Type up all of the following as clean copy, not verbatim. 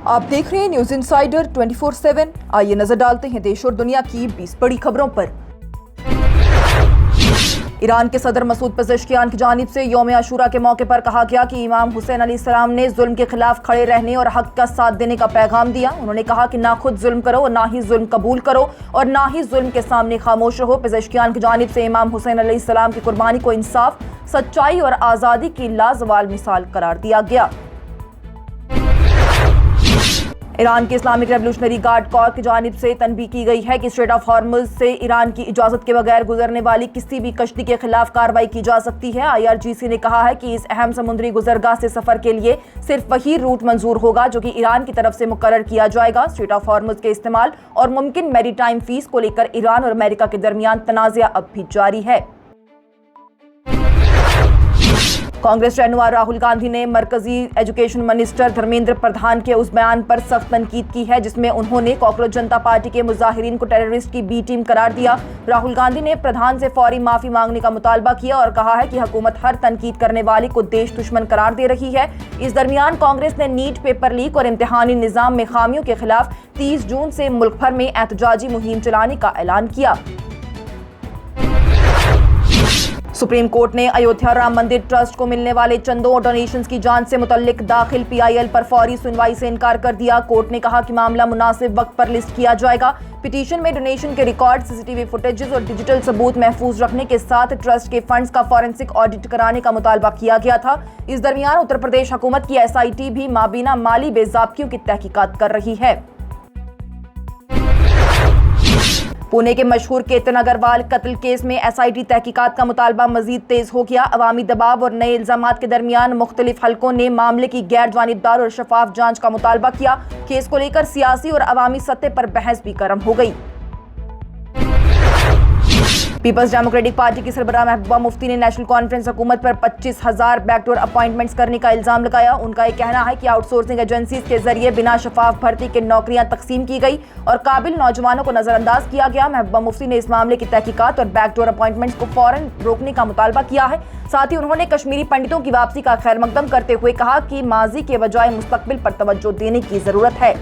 आप देख रहे हैं न्यूज इंसाइडर 24/7। आइए नजर डालते हैं देश और दुनिया की 20 बड़ी खबरों पर। ईरान के सदर मसूद पेज़ेश्कियान की जानिब से यौम आशूरा के मौके पर कहा गया कि इमाम हुसैन अलैहिस्सलाम ने जुल्म के खिलाफ खड़े रहने और हक का साथ देने का पैगाम दिया। उन्होंने कहा कि ना खुद जुल्म करो और ना ही जुल्म कबूल करो और ना ही जुल्म के सामने खामोश रहो। पेज़ेश्कियान की जानिब से इमाम हुसैन अलैहिस्सलाम की कुर्बानी को इंसाफ, सच्चाई और आज़ादी की लाजवाल मिसाल करार दिया गया। ईरान के इस्लामिक रेवोल्यूशनरी गार्ड कॉर्प की जानिब से तनबीह की गई है कि स्ट्रेट ऑफ हॉर्मुज़ से ईरान की इजाज़त के बगैर गुजरने वाली किसी भी कश्ती के खिलाफ कार्रवाई की जा सकती है। IRGC ने कहा है कि इस अहम समुद्री गुजरगाह से सफर के लिए सिर्फ वही रूट मंजूर होगा जो कि ईरान की तरफ से मुकर्रर किया जाएगा। स्ट्रेट ऑफ हॉर्मुज़ के इस्तेमाल और मुमकिन मैरीटाइम फीस को लेकर ईरान और अमेरिका के दरमियान तनाज़ा अब भी जारी है। कांग्रेस रहनुमा राहुल गांधी ने मरकजी एजुकेशन मिनिस्टर धर्मेंद्र प्रधान के उस बयान पर सख्त तनकीद की है जिसमें उन्होंने कॉकरोच जनता पार्टी के मुजाहिरीन को टेररिस्ट की बी टीम करार दिया। राहुल गांधी ने प्रधान से फौरी माफी मांगने का मुतालबा किया और कहा है कि हुकूमत हर तनकीद करने वाले को देश दुश्मन करार दे रही है। इस दरमियान कांग्रेस ने नीट पेपर लीक और इम्तिहानी निजाम में खामियों के खिलाफ 30 जून से मुल्क भर में एहतजाजी मुहिम चलाने का ऐलान किया। सुप्रीम कोर्ट ने अयोध्या राम मंदिर ट्रस्ट को मिलने वाले चंदों और डोनेशंस की जांच से मुतल्लिक दाखिल PIL पर फौरी सुनवाई से इनकार कर दिया। कोर्ट ने कहा कि मामला मुनासिब वक्त पर लिस्ट किया जाएगा। पिटीशन में डोनेशन के रिकॉर्ड, CCTV फुटेजेस और डिजिटल सबूत महफूज रखने के साथ ट्रस्ट के फंड्स का फॉरेंसिक ऑडिट कराने का मुतालबा किया गया था। इस दरमियान उत्तर प्रदेश हुकूमत की SIT भी माबीना माली बेज़ाब्तियों की तहकीकात कर रही है। पुणे के मशहूर केतन अग्रवाल कत्ल केस में SIT तहकीकात का मुतालबा मजीद तेज हो गया। अवामी दबाव और नए इल्जामात के दरमियान मुख्तलिफ हलकों ने मामले की गैर जानिबदार और शफाफ जांच का मुतालबा किया। केस को लेकर सियासी और अवामी सतह पर बहस भी गर्म हो गई। पीपल्स डेमोक्रेटिक पार्टी की सरबराह महबूबा मुफ्ती ने नेशनल कॉन्फ्रेंस हुकूमत पर 25,000 बैकडोर अपॉइंटमेंट्स करने का इल्जाम लगाया। उनका ये कहना है कि आउटसोर्सिंग एजेंसीज के जरिए बिना शफाफ भर्ती के नौकरियां तकसीम की गई और काबिल नौजवानों को नजरअंदाज किया गया। महबूबा मुफ्ती ने इस मामले की तहकीकात और बैकडोर अपॉइंटमेंट्स को फौरन रोकने का मुतालबा किया है। साथ ही उन्होंने कश्मीरी पंडितों की वापसी का खैर मकदम करते हुए कहा कि माजी के बजाय मुस्तकबिल पर तवज्जो देने की जरूरत है।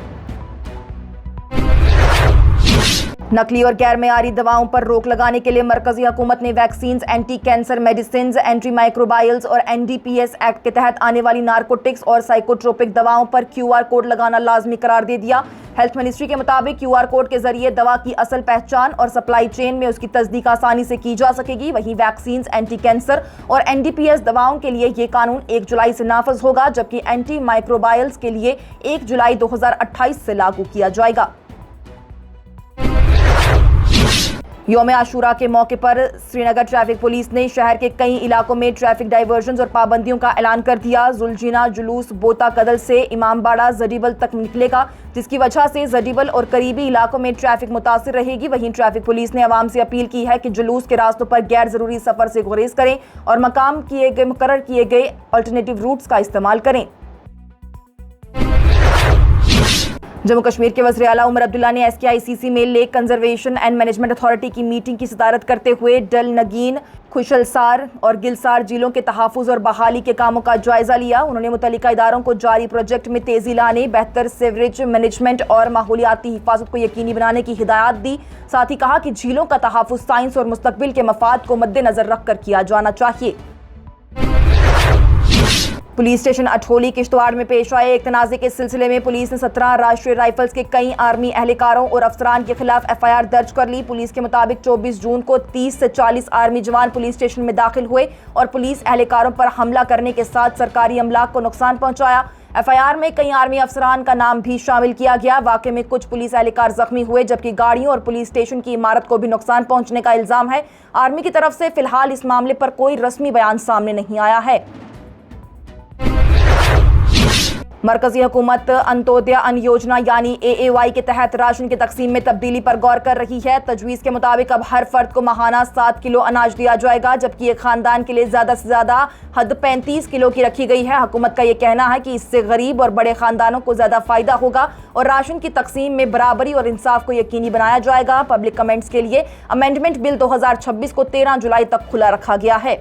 नकली और गैर मयारी दवाओं पर रोक लगाने के लिए मरकजी हुकूमत ने vaccine, anti cancer medicine, anti microbials और NDPS एक्ट के तहत आने वाली नार्कोटिक्स और साइकोट्रोपिक दवाओं पर QR कोड लगाना लाजमी करार दे दिया। हेल्थ मिनिस्ट्री के मुताबिक QR कोड के जरिए दवा की असल पहचान और सप्लाई चेन में उसकी तस्दीक आसानी से की जा सकेगी। वहीं वैक्सीन, एंटी कैंसर और NDPS दवाओं के लिए ये कानून 1 जुलाई से नाफज होगा, जबकि एंटी माइक्रोबायल्स के लिए 1 जुलाई 2028 से लागू किया जाएगा। यौम आशूरा के मौके पर श्रीनगर ट्रैफिक पुलिस ने शहर के कई इलाकों में ट्रैफिक डाइवर्जन और पाबंदियों का ऐलान कर दिया। जुलजीना जुलूस बोता कदल से इमामबाड़ा जडीबल तक निकलेगा, जिसकी वजह से जडीबल और करीबी इलाकों में ट्रैफिक मुतासिर रहेगी। वहीं ट्रैफिक पुलिस ने आवाम से अपील की है कि जुलूस के रास्तों पर गैर जरूरी सफर से गुरेज करें और मुकर्रर किए गए अल्टरनेटिव रूट्स का इस्तेमाल करें। जम्मू कश्मीर के वज़ीर आला उमर अब्दुल्ला ने SKICC में lake conservation and management authority की मीटिंग की सदारत करते हुए डल, नगीन, खुशलसार और गिलसार झीलों के तहफ़्फ़ुज़ और बहाली के कामों का जायजा लिया। उन्होंने मुतल्लिका इदारों को जारी प्रोजेक्ट में तेजी लाने, बेहतर सीवरेज मैनेजमेंट और माहौलियाती हिफाजत को यकीनी बनाने की हिदायत दी। साथ ही कहा कि झीलों का तहफ़्फ़ुज़ साइंस और मुस्तकबिल के मफाद को मद्देनजर रखकर किया जाना चाहिए। पुलिस स्टेशन अठोली किश्तवाड़ में पेश आए एक तनाज़े के सिलसिले में पुलिस ने 17 राष्ट्रीय राइफल्स के कई आर्मी एहलकारों और अफसरान के खिलाफ FIR दर्ज कर ली। पुलिस के मुताबिक 24 जून को 30 से 40 आर्मी जवान पुलिस स्टेशन में दाखिल हुए और पुलिस एहलकारों पर हमला करने के साथ सरकारी अमलाक को नुकसान पहुंचाया। FIR में कई आर्मी अफसरान का नाम भी शामिल किया गया। वाक़े में कुछ पुलिस एहलकार जख्मी हुए, जबकि गाड़ियों और पुलिस स्टेशन की इमारत को भी नुकसान पहुंचने का इल्जाम है। आर्मी की तरफ से फिलहाल इस मामले पर कोई रस्मी बयान सामने नहीं आया है। मरकजी हुकूमत अंत्योदय अन्न योजना यानी AAY के तहत राशन की तकसीम में तब्दीली पर गौर कर रही है। तजवीज़ के मुताबिक अब हर फर्द को माहाना 7 किलो अनाज दिया जाएगा, जबकि एक खानदान के लिए ज़्यादा से ज़्यादा हद 35 किलो की रखी गई है। हुकूमत का ये कहना है कि इससे गरीब और बड़े खानदानों को ज़्यादा फ़ायदा होगा और राशन की तकसीम में बराबरी और इंसाफ को यकीनी बनाया जाएगा। पब्लिक कमेंट्स के लिए अमेंडमेंट बिल 2026 को 13 जुलाई तक खुला रखा गया है।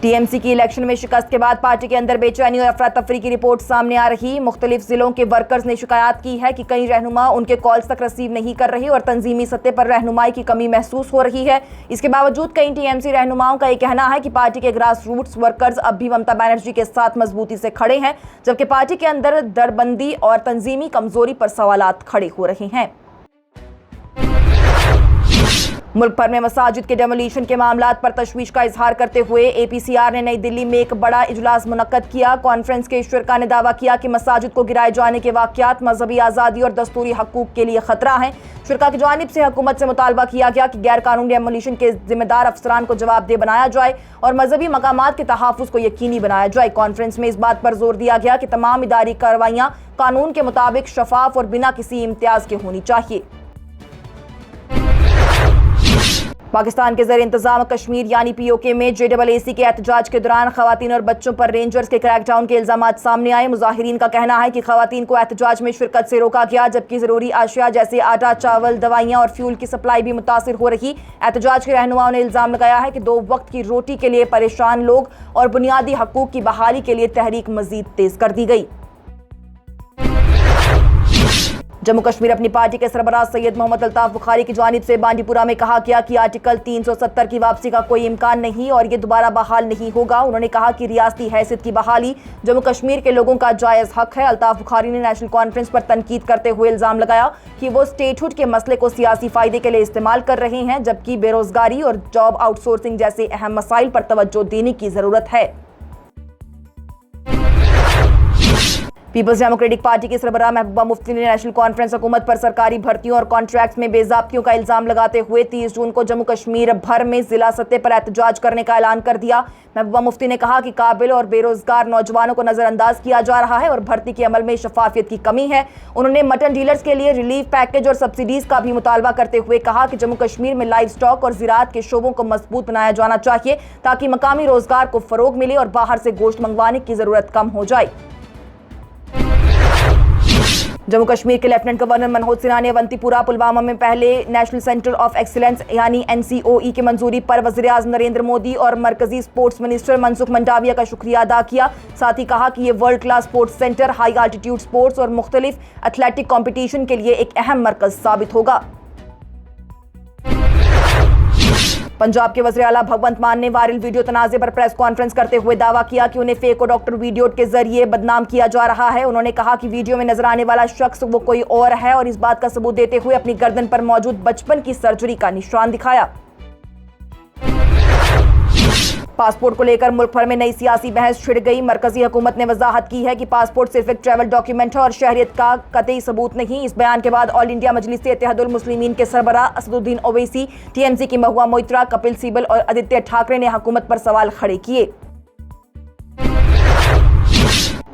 टीएमसी की इलेक्शन में शिकस्त के बाद पार्टी के अंदर बेचैनी और अफरा तफरी की रिपोर्ट सामने आ रही। मुख्तलिफ जिलों के वर्कर्स ने शिकायत की है कि कई रहनुमा उनके कॉल्स तक रिसीव नहीं कर रहे और तंजीमी सतह पर रहनुमाई की कमी महसूस हो रही है। इसके बावजूद कई टीएमसी रहनुमाओं का यह कहना है कि पार्टी के ग्रास रूट्स वर्कर्स अब भी ममता बनर्जी के साथ मजबूती से खड़े हैं, जबकि पार्टी के अंदर दरबंदी और तंजीमी कमजोरी पर सवालात खड़े हो रहे हैं। मुल्क भर में मसाजिद के डेमोलिशन के मामलात पर तशवीश का इजहार करते हुए एपीसीआर ने नई दिल्ली में एक बड़ा इजलास मुनक्कद किया। कॉन्फ्रेंस के शुरा ने दावा किया कि मसाजिद को गिराए जाने के वाकयात मजहबी आज़ादी और दस्तूरी हकूक के लिए खतरा हैं। शुरा की जानिब से हुकूमत से मुतालबा किया गया कि गैर कानूनी डेमोलिशन के जिम्मेदार अफसरान को जवाबदेह बनाया जाए और मजहबी मकामात के तहफ़्फ़ुज़ को यकीनी बनाया जाए। कॉन्फ्रेंस में इस बात पर जोर दिया गया कि तमाम इदारी कार्रवाइयाँ कानून के मुताबिक शफाफ और बिना किसी इम्तियाज़ के होनी चाहिए। पाकिस्तान के ज़र इंतजाम कश्मीर यानी पीओके में JAAC के एहतजाज के दौरान खवातीन और बच्चों पर रेंजर्स के क्रैकडाउन के इल्जामात सामने आए। मुजाहिरीन का कहना है कि खवातीन को एहतजाज में शिरकत से रोका गया, जबकि ज़रूरी आशिया जैसे आटा, चावल, दवाइयाँ और फ्यूल की सप्लाई भी मुतासिर हो रही। एहतजाज के रहनुमाओं ने इल्ज़ाम लगाया है कि 2 वक्त की रोटी के लिए परेशान लोग और बुनियादी हकूक़ की बहाली के लिए तहरीक मज़ीद तेज़ कर दी गई। जम्मू कश्मीर अपनी पार्टी के सरबराह सैयद मोहम्मद अल्ताफ बुखारी की जानिब से बांडीपुरा में कहा गया कि आर्टिकल 370 की वापसी का कोई इम्कान नहीं और ये दोबारा बहाल नहीं होगा। उन्होंने कहा कि रियासती हैसियत की बहाली जम्मू कश्मीर के लोगों का जायज़ हक है। अल्ताफ बुखारी ने नेशनल कॉन्फ्रेंस पर तनकीद करते हुए इल्ज़ाम लगाया कि वो स्टेटहुड के मसले को सियासी फ़ायदे के लिए इस्तेमाल कर रहे हैं, जबकि बेरोज़गारी और जॉब आउटसोर्सिंग जैसे अहम मसाइल पर तवज्जो देने की ज़रूरत है। पीपल्स डेमोक्रेटिक पार्टी के सरबराह महबूबा मुफ्ती ने नेशनल कॉन्फ्रेंस हुकूमत पर सरकारी भर्तियों और कॉन्ट्रैक्ट्स में बेज़ाब्तियों का इल्जाम लगाते हुए 30 जून को जम्मू कश्मीर भर में जिला सतह पर एहतजाज करने का ऐलान कर दिया। महबूबा मुफ्ती ने कहा कि काबिल और बेरोजगार नौजवानों को नजरअंदाज किया जा रहा है और भर्ती के अमल में शफाफियत की कमी है। उन्होंने मटन डीलर्स के लिए रिलीफ पैकेज और सब्सिडीज का भी मुतालबा करते हुए कहा कि जम्मू कश्मीर में लाइव स्टॉक और ज़राअत के शोबों को मजबूत बनाया जाना चाहिए ताकि मकामी रोजगार को फरोग मिले और बाहर से गोश्त मंगवाने की जरूरत कम हो जाए। जम्मू कश्मीर के लेफ्टिनेंट गवर्नर मनोज सिन्हा ने अवंतीपुरा पुलवामा में पहले नेशनल सेंटर ऑफ एक्सीलेंस यानी NCOE की मंजूरी पर वज़ीर-ए-आज़म नरेंद्र मोदी और मरकजी स्पोर्ट्स मिनिस्टर मनसुख मंडाविया का शुक्रिया अदा किया। साथ ही कहा कि ये world class sports centre high altitude sports और मुख्तलिफ एथलेटिक कॉम्पिटिशन के लिए एक अहम मरकज साबित होगा। पंजाब के वज़ीर आला भगवंत मान ने वायरल वीडियो तनाज़े पर प्रेस कॉन्फ्रेंस करते हुए दावा किया कि उन्हें फेक और डॉक्टर वीडियो के जरिए बदनाम किया जा रहा है। उन्होंने कहा कि वीडियो में नजर आने वाला शख्स वो कोई और है और इस बात का सबूत देते हुए अपनी गर्दन पर मौजूद बचपन की सर्जरी का निशान दिखाया। पासपोर्ट को लेकर मुल्क भर में नई सियासी बहस छिड़ गई। मरकजी हुकूमत ने वजाहत की है कि पासपोर्ट सिर्फ एक ट्रैवल डॉक्यूमेंट है और शहरियत का कतई सबूत नहीं। इस बयान के बाद ऑल इंडिया मजलिस-ए-इत्तेहादुल मुस्लिमीन के सरबराह असदुद्दीन ओवैसी, TMC की महुआ मोइत्रा, कपिल सिब्बल और आदित्य ठाकरे ने हुकूमत पर सवाल खड़े किए।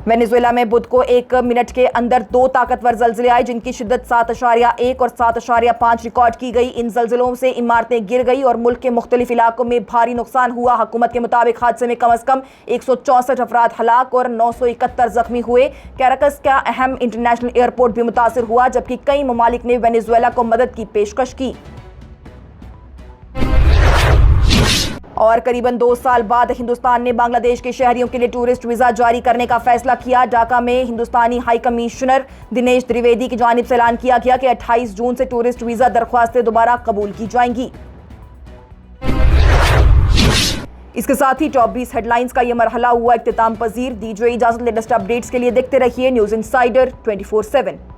वेनेजुएला में बुध को 1 मिनट के अंदर 2 ताकतवर ज़लज़ले आए, जिनकी शिद्दत 7.1 और 7.5 रिकॉर्ड की गई। इन ज़लज़लों से इमारतें गिर गई और मुल्क के मुख्तलिफ इलाकों में भारी नुकसान हुआ। हुकूमत के मुताबिक हादसे में कम अज़ कम 164 अफराद हलाक और 971 जख्मी हुए। कैराकस का अहम इंटरनेशनल एयरपोर्ट भी मुतासर हुआ, जबकि कई ममालिक ने वेनेजुएला को मदद की पेशकश की। और करीबन 2 साल बाद हिंदुस्तान ने बांग्लादेश के शहरियों के लिए टूरिस्ट वीज़ा जारी करने का फैसला किया। ढाका में हिंदुस्तानी हाई कमिश्नर दिनेश द्विवेदी की जानिब से ऐलान किया गया कि 28 जून से टूरिस्ट वीज़ा दरख्वास्तें दोबारा कबूल की जाएंगी। इसके साथ ही टॉप 20 हेडलाइंस का यह मरहला हुआ इख्तिताम पजीर। दीजिए इजाजत। लेटेस्ट अपडेट्स के लिए देखते रहिए न्यूज़ इंसाइडर 24/7।